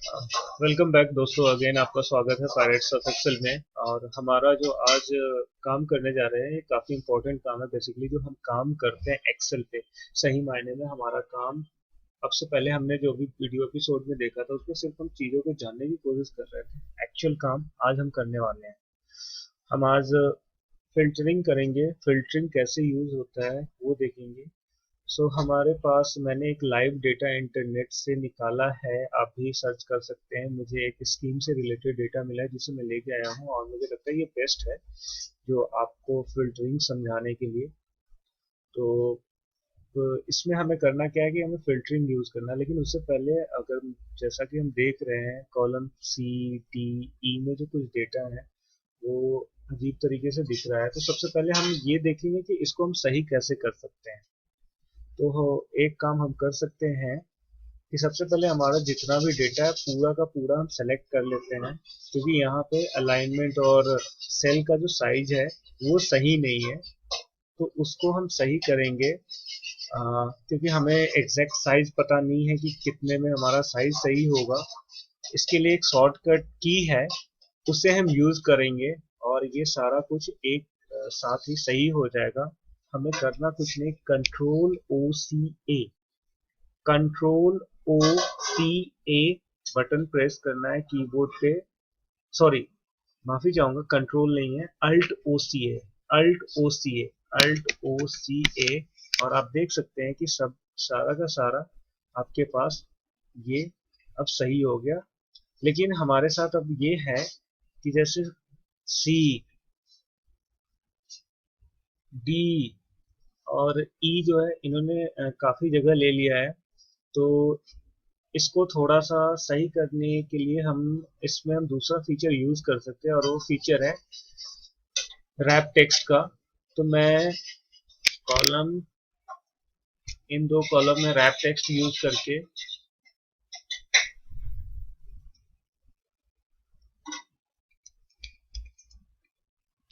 Welcome back दोस्तों। Again आपका स्वागत है पायरेट्स ऑफ एक्सेल में। और हमारा जो आज काम करने जा रहे हैं ये काफ़ी इंपॉर्टेंट काम है। बेसिकली जो हम काम करते हैं एक्सेल पे, सही मायने में हमारा काम। अब से पहले हमने जो भी वीडियो एपिसोड में देखा था उसमें सिर्फ हम चीज़ों को जानने की कोशिश कर रहे थे। एक्चुअल काम आज हम करने वाले हैं। हम आज फिल्टरिंग करेंगे। फिल्टरिंग कैसे यूज़ होता है वो देखेंगे। हमारे पास मैंने एक लाइव डेटा इंटरनेट से निकाला है। आप भी सर्च कर सकते हैं। मुझे एक स्कीम से रिलेटेड डेटा मिला है जिसे मैं लेके आया हूँ और मुझे लगता है ये बेस्ट है जो आपको फिल्टरिंग समझाने के लिए। तो इसमें हमें करना क्या है कि हमें फिल्टरिंग यूज करना है, लेकिन उससे पहले अगर जैसा कि हम देख रहे हैं कॉलम सी डी ई में जो कुछ डेटा है वो अजीब तरीके से दिख रहा है। तो सबसे पहले हम ये देखेंगे कि इसको हम सही कैसे कर सकते हैं। एक काम हम कर सकते हैं कि सबसे पहले हमारा जितना भी डेटा है पूरा का पूरा हम सेलेक्ट कर लेते हैं, क्योंकि यहाँ पे अलाइनमेंट और सेल का जो साइज है वो सही नहीं है। तो उसको हम सही करेंगे, क्योंकि हमें एग्जैक्ट साइज पता नहीं है कि कितने में हमारा साइज सही होगा। इसके लिए एक शॉर्टकट की है, उसे हम यूज करेंगे और ये सारा कुछ एक साथ ही सही हो जाएगा। हमें करना कुछ नहीं, कंट्रोल ओ सी ए बटन प्रेस करना है कीबोर्ड पे। सॉरी, माफी चाहूंगा, कंट्रोल नहीं है, अल्ट ओ सी ए। और आप देख सकते हैं कि सब सारा का सारा आपके पास ये अब सही हो गया। लेकिन हमारे साथ अब ये है कि जैसे सी डी और ई जो है इन्होंने काफी जगह ले लिया है। तो इसको थोड़ा सा सही करने के लिए हम इसमें हम दूसरा फीचर यूज कर सकते हैं और वो फीचर है रैप टेक्स्ट का। तो मैं कॉलम इन दो कॉलम में रैप टेक्स्ट यूज करके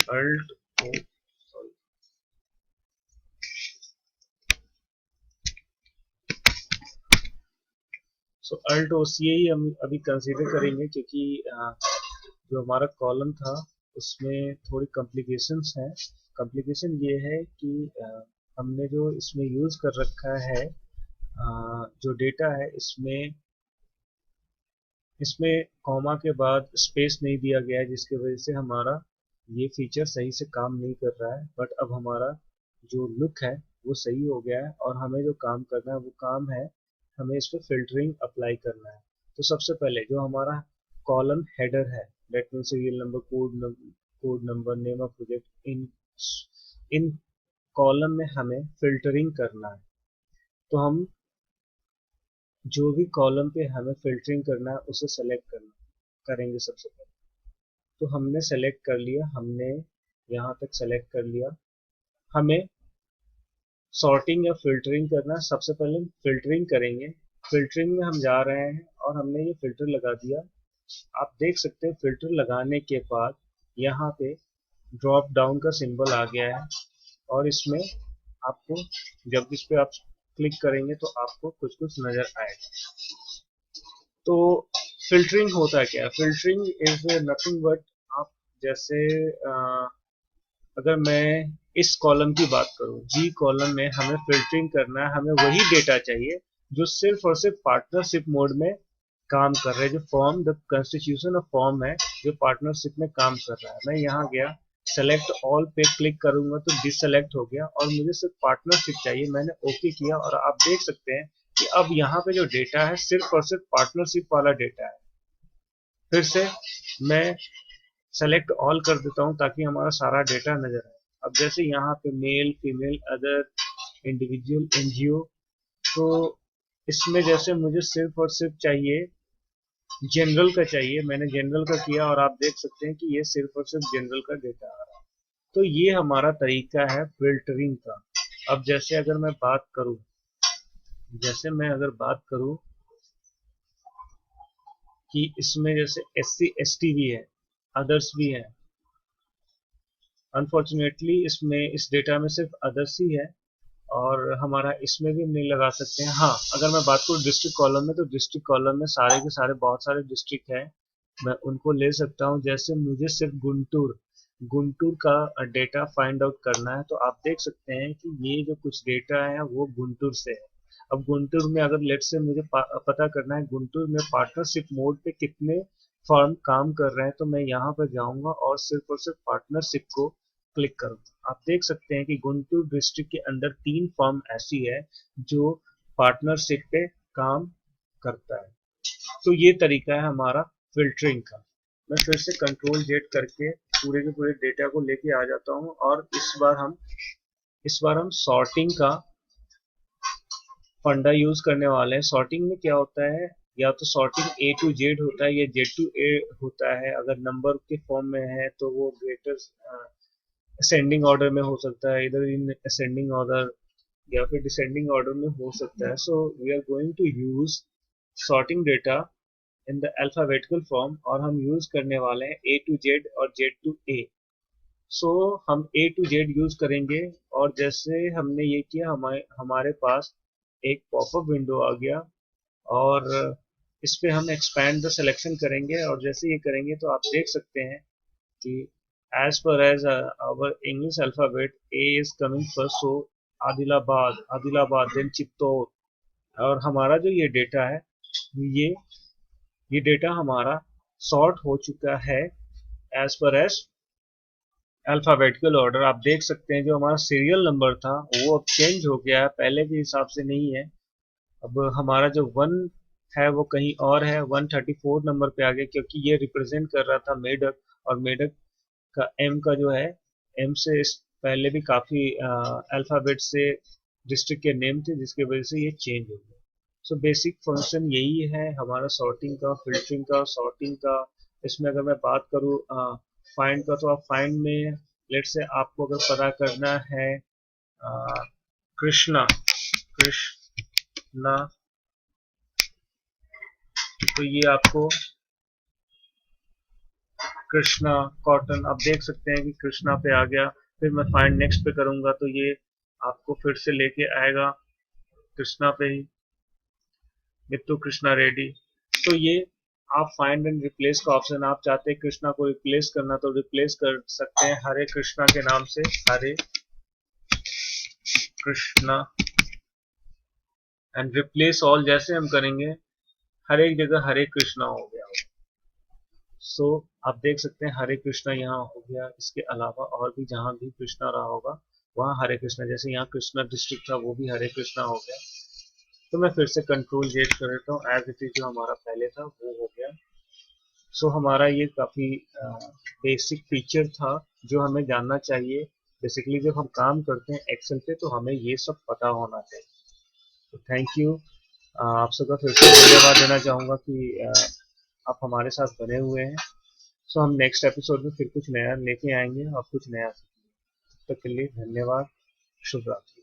अल्ट ओ सॉरी अल्ट ओ सी ही हम अभी कंसीडर करेंगे, क्योंकि जो हमारा कॉलम था उसमें थोड़ी कॉम्प्लिकेशंस हैं। कॉम्प्लिकेशन ये है कि हमने जो इसमें यूज कर रखा है, जो डेटा है इसमें इसमें कॉमा के बाद स्पेस नहीं दिया गया है, जिसकी वजह से हमारा ये फीचर सही से काम नहीं कर रहा है। बट अब हमारा जो लुक है वो सही हो गया है और हमें जो काम करना है वो काम है, हमें इस पर फिल्टरिंग अप्लाई करना है। तो सबसे पहले जो हमारा कॉलम हेडर है, let mean serial number, code number, name of project, इन कॉलम में हमें फिल्टरिंग करना है। तो हम जो भी कॉलम पे हमें फिल्टरिंग करना है उसे सेलेक्ट करना करेंगे सबसे पहले। तो हमने सेलेक्ट कर लिया, हमने यहाँ तक सेलेक्ट कर लिया। हमें सॉर्टिंग या फिल्टरिंग करना है। सबसे पहले हम फिल्टरिंग करेंगे। फिल्टरिंग में हम जा रहे हैं और हमने ये फिल्टर लगा दिया। आप देख सकते हैं फिल्टर लगाने के बाद यहाँ पे ड्रॉप डाउन का सिंबल आ गया है और इसमें आपको जब इस पे आप क्लिक करेंगे तो आपको कुछ कुछ नजर आएगा। तो फिल्टरिंग होता है क्या? फिल्टरिंग इज नथिंग बट, आप जैसे अगर मैं इस कॉलम की बात करूं, जी कॉलम में हमें फिल्टरिंग करना है। हमें वही डेटा चाहिए जो सिर्फ और सिर्फ पार्टनरशिप मोड में काम कर रहे हैं, जो form the constitution of form है जो पार्टनरशिप में काम कर रहा है। मैं यहाँ गया, सेलेक्ट ऑल पे क्लिक करूंगा तो डिससेलेक्ट हो गया और मुझे सिर्फ पार्टनरशिप चाहिए। मैंने ओके किया और आप देख सकते हैं कि अब यहाँ पे जो डेटा है सिर्फ और सिर्फ पार्टनरशिप वाला डेटा है। फिर से मैं सेलेक्ट ऑल कर देता हूँ ताकि हमारा सारा डेटा नजर आए। अब जैसे यहाँ पे male, female, other, individual, NGO, तो इसमें जैसे मुझे सिर्फ और सिर्फ चाहिए जनरल का चाहिए, मैंने जनरल का किया और आप देख सकते हैं कि ये सिर्फ और सिर्फ जनरल का डेटा आ रहा है। तो ये हमारा तरीका है फिल्टरिंग का। अब जैसे मैं अगर बात करूं कि इसमें जैसे एस सी एस टी भी है, अदर्स भी है। अनफॉर्चुनेटली इसमें इस डेटा में सिर्फ अदर्स ही है और हमारा इसमें भी हम नहीं लगा सकते हैं। हाँ, अगर मैं बात करूँ डिस्ट्रिक्ट कॉलम में, तो डिस्ट्रिक्ट कॉलम में सारे के सारे बहुत सारे डिस्ट्रिक्ट हैं, मैं उनको ले सकता हूँ। जैसे मुझे सिर्फ गुंटूर गुंटूर का डेटा फाइंड आउट करना है, तो आप देख सकते हैं कि ये जो कुछ डेटा है वो गुंटूर से है। अब गुंटूर में अगर लेट से मुझे पता करना है गुंटूर में पार्टनरशिप मोड पे कितने फर्म काम कर रहे हैं, तो मैं यहाँ पर जाऊंगा और सिर्फ पार्टनरशिप को क्लिक करूंगा। आप देख सकते हैं कि गुंटूर डिस्ट्रिक्ट के अंदर 3 फर्म ऐसी है जो पार्टनरशिप पे काम करता है। तो ये तरीका है हमारा फिल्टरिंग का। मैं फिर से कंट्रोल जेड करके पूरे के पूरे डेटा को लेके आ जाता हूँ, और इस बार हम सॉर्टिंग का फंडा यूज करने वाले हैं। सॉर्टिंग में क्या होता है, या तो सॉर्टिंग ए टू जेड होता है या जेड टू ए होता है। अगर नंबर के फॉर्म में है तो वो ग्रेटर असेंडिंग ऑर्डर में हो सकता है, इधर इन असेंडिंग ऑर्डर या फिर डिसेंडिंग ऑर्डर में हो सकता है। So we are going to use sorting data in the alphabetical form, और हम यूज करने वाले हैं ए टू जेड और जेड टू ए। सो हम ए टू जेड यूज करेंगे, और जैसे हमने ये किया हमारे हमारे पास एक पॉपअप विंडो आ गया, और इस पे हम एक्सपैंड द सिलेक्शन करेंगे, और जैसे ये करेंगे तो आप देख सकते हैं कि as per as our English alphabet, A is coming first, so Adilabad then Chittor. और हमारा जो ये डेटा है, ये ये डेटा हमारा सॉर्ट हो चुका है as per as alphabetical order. आप देख सकते हैं जो हमारा सीरियल नंबर था वो अब चेंज हो गया है, पहले के हिसाब से नहीं है। अब हमारा जो 1 है वो कहीं और है, 134 नंबर पे आ गया, क्योंकि ये रिप्रेजेंट कर रहा था मेढक, और मेढक का एम का जो है, एम से पहले भी काफी अल्फाबेट से डिस्ट्रिक्ट के नेम थे, जिसकी वजह से ये चेंज हो गया। सो बेसिक फंक्शन यही है हमारा सॉर्टिंग का, फिल्टरिंग का, सॉर्टिंग का। इसमें अगर मैं बात करूँ फाइंड का, तो आप फाइंड में लेट से आपको अगर पता करना है कृष्णा कृष्णा, तो ये आपको कृष्णा कॉटन, आप देख सकते हैं कि कृष्णा पे आ गया। फिर मैं फाइंड नेक्स्ट पे करूंगा तो ये आपको फिर से लेके आएगा कृष्णा पे ही, मित्तू कृष्णा रेड्डी। तो ये आप फाइंड एंड रिप्लेस का ऑप्शन, आप चाहते हैं कृष्णा को रिप्लेस करना तो रिप्लेस कर सकते हैं हरे कृष्णा के नाम से, हरे कृष्णा। एंड रिप्लेस ऑल जैसे हम करेंगे, हर एक जगह हरे कृष्णा हो गया। सो आप देख सकते हैं हरे कृष्णा यहाँ हो गया। इसके अलावा और भी जहाँ भी कृष्णा रहा होगा वहाँ हरे कृष्णा, जैसे यहाँ कृष्णा डिस्ट्रिक्ट था वो भी हरे कृष्णा हो गया। तो मैं फिर से कंट्रोल जेड कर देता हूँ, एज इट इज जो हमारा पहले था वो हो गया। सो हमारा ये काफ़ी बेसिक फीचर था जो हमें जानना चाहिए। बेसिकली जब हम काम करते हैं एक्सेल पे तो हमें ये सब पता होना चाहिए। तो थैंक यू, आप सबका फिर से धन्यवाद देना चाहूँगा कि आप हमारे साथ बने हुए हैं। सो हम नेक्स्ट एपिसोड में फिर कुछ नया लेके आएंगे और कुछ नया सीखेंगे। तब तक के लिए धन्यवाद, शुभ रात्रि।